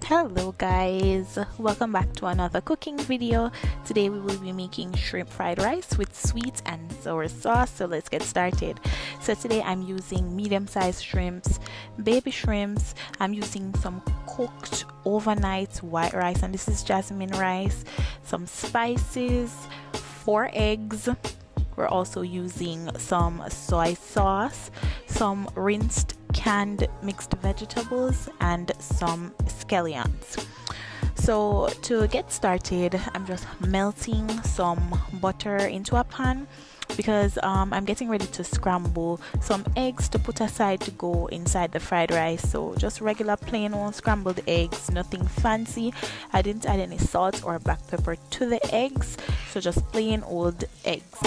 Hello guys, welcome back to another cooking video. Today we will be making shrimp fried rice with sweet and sour sauce. So let's get started. So today I'm using medium-sized shrimps, baby shrimps. I'm using some cooked overnight white rice, and this is jasmine rice, some spices, 4 eggs. We're also using some soy sauce, some rinsed canned mixed vegetables, and some scallions. So to get started, I'm just melting some butter into a pan because I'm getting ready to scramble some eggs to put aside to go inside the fried rice. So just regular plain old scrambled eggs, nothing fancy. I didn't add any salt or black pepper to the eggs, so just plain old eggs.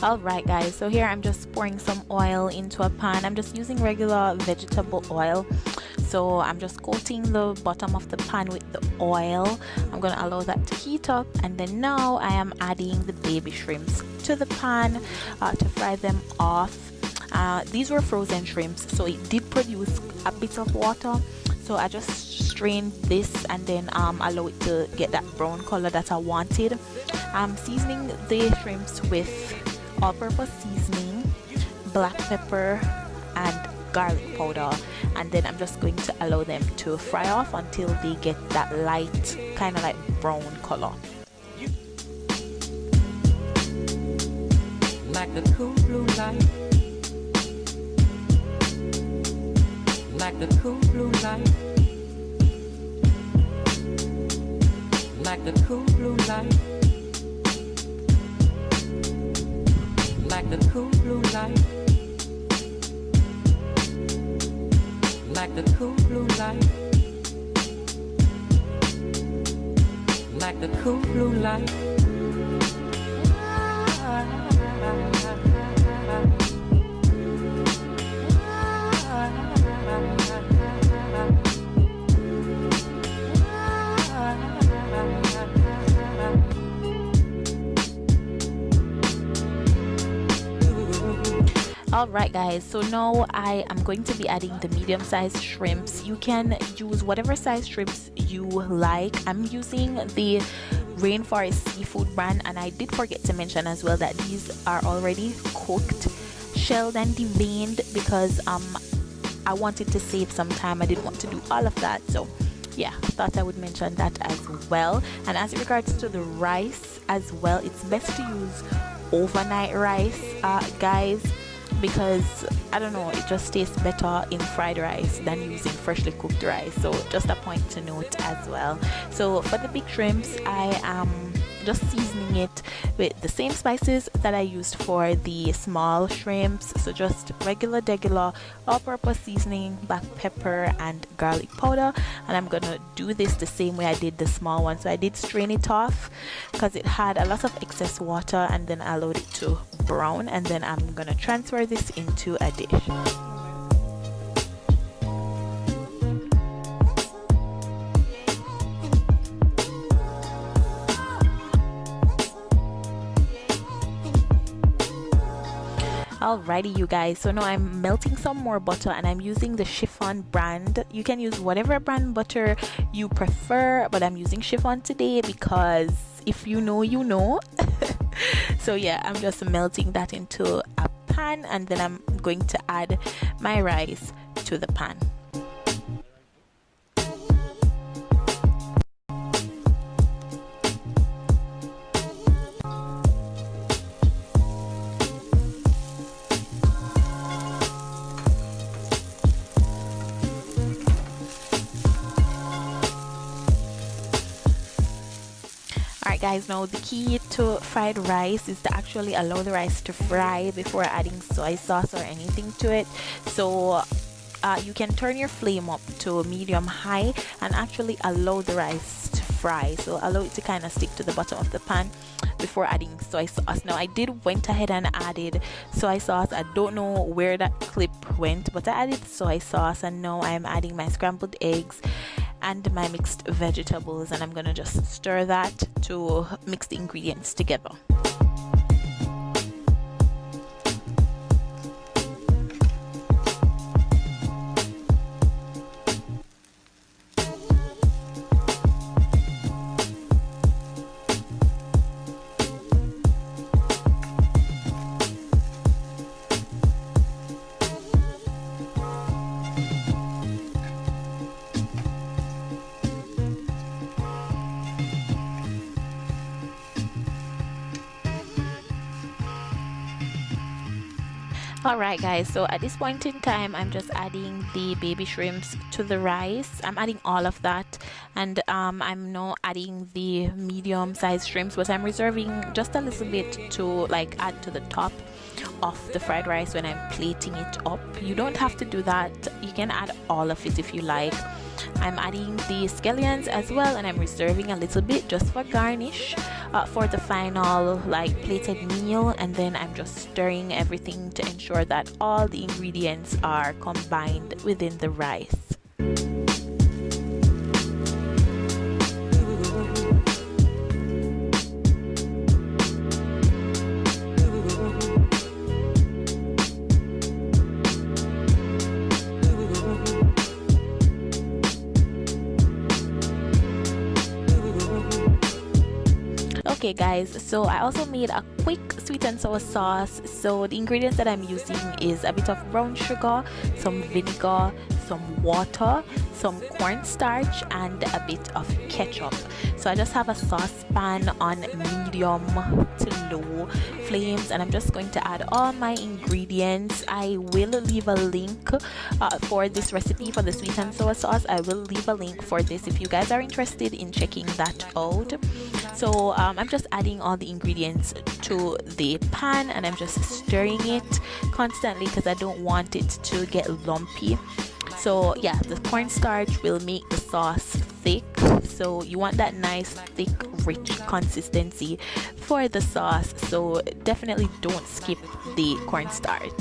Alright guys, so here I'm just pouring some oil into a pan. I'm just using regular vegetable oil. So I'm just coating the bottom of the pan with the oil. I'm going to allow that to heat up, and then now I am adding the baby shrimps to the pan to fry them off. These were frozen shrimps, so it did produce a bit of water. So I just strained this and then allow it to get that brown color that I wanted. I'm seasoning the shrimps with all-purpose seasoning, black pepper, and garlic powder, and then I'm just going to allow them to fry off until they get that light kind of like brown color. Like the cool blue light, like the cool blue light, like the cool blue light, like the cool blue light, like the cool blue light, like the cool blue light. Alright guys, so now I am going to be adding the medium-sized shrimps. You can use whatever size shrimps you like. I'm using the Rainforest Seafood brand, and I did forget to mention as well that these are already cooked, shelled and deveined, because I wanted to save some time. I didn't want to do all of that, so yeah, I thought I would mention that as well. And as regards to the rice as well, it's best to use overnight rice, guys, because I don't know, it just tastes better in fried rice than using freshly cooked rice. So just a point to note as well. So for the big shrimps, I am just seasoning it with the same spices that I used for the small shrimps. So just regular all-purpose seasoning, black pepper, and garlic powder. And I'm gonna do this the same way I did the small one. So I did strain it off because it had a lot of excess water, and then I allowed it to brown, and then I'm gonna transfer this into a dish. Alrighty you guys, so now I'm melting some more butter, and I'm using the Chiffon brand. You can use whatever brand butter you prefer, but I'm using Chiffon today because if you know, you know. So yeah, I'm just melting that into a pan, and then I'm going to add my rice to the pan. Alright guys, now the key to fried rice is to actually allow the rice to fry before adding soy sauce or anything to it. So you can turn your flame up to medium high and actually allow the rice to fry. So allow it to kind of stick to the bottom of the pan before adding soy sauce. Now I did went ahead and added soy sauce. I don't know where that clip went, but I added soy sauce, and now I'm adding my scrambled eggs and my mixed vegetables, and I'm gonna just stir that to mix the ingredients together. Alright guys, so at this point in time I'm just adding the baby shrimps to the rice. I'm adding all of that, and I'm now adding the medium sized shrimps, but I'm reserving just a little bit to like add to the top of the fried rice when I'm plating it up. You don't have to do that, you can add all of it if you like. I'm adding the scallions as well, and I'm reserving a little bit just for garnish for the final like plated meal, and then I'm just stirring everything to ensure that all the ingredients are combined within the rice. Okay guys, so I also made a quick sweet and sour sauce. So the ingredients that I'm using is a bit of brown sugar, some vinegar, some water, some cornstarch, and a bit of ketchup. So I just have a saucepan on medium to low flames, and I'm just going to add all my ingredients. I will leave a link for this recipe for the sweet and sour sauce. I will leave a link for this if you guys are interested in checking that out. So I'm just adding all the ingredients to the pan, and I'm just stirring it constantly because I don't want it to get lumpy. So yeah, the cornstarch will make the sauce thick, so you want that nice thick rich consistency for the sauce, so definitely don't skip the cornstarch.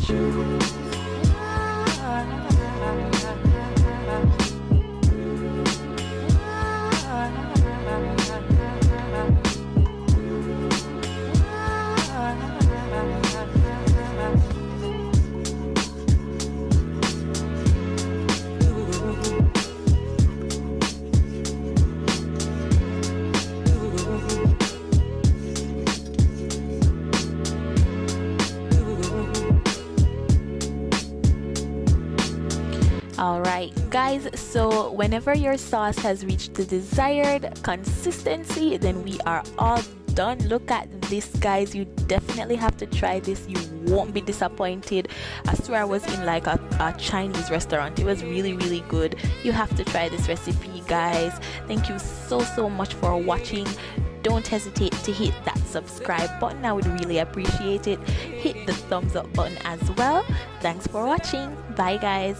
Alright guys, so whenever your sauce has reached the desired consistency, then we are all done. Look at this guys, you definitely have to try this, you won't be disappointed. I swear I was in like a Chinese restaurant. It was really good. You have to try this recipe guys. Thank you so much for watching. Don't hesitate to hit that subscribe button, I would really appreciate it. Hit the thumbs up button as well. Thanks for watching. Bye guys.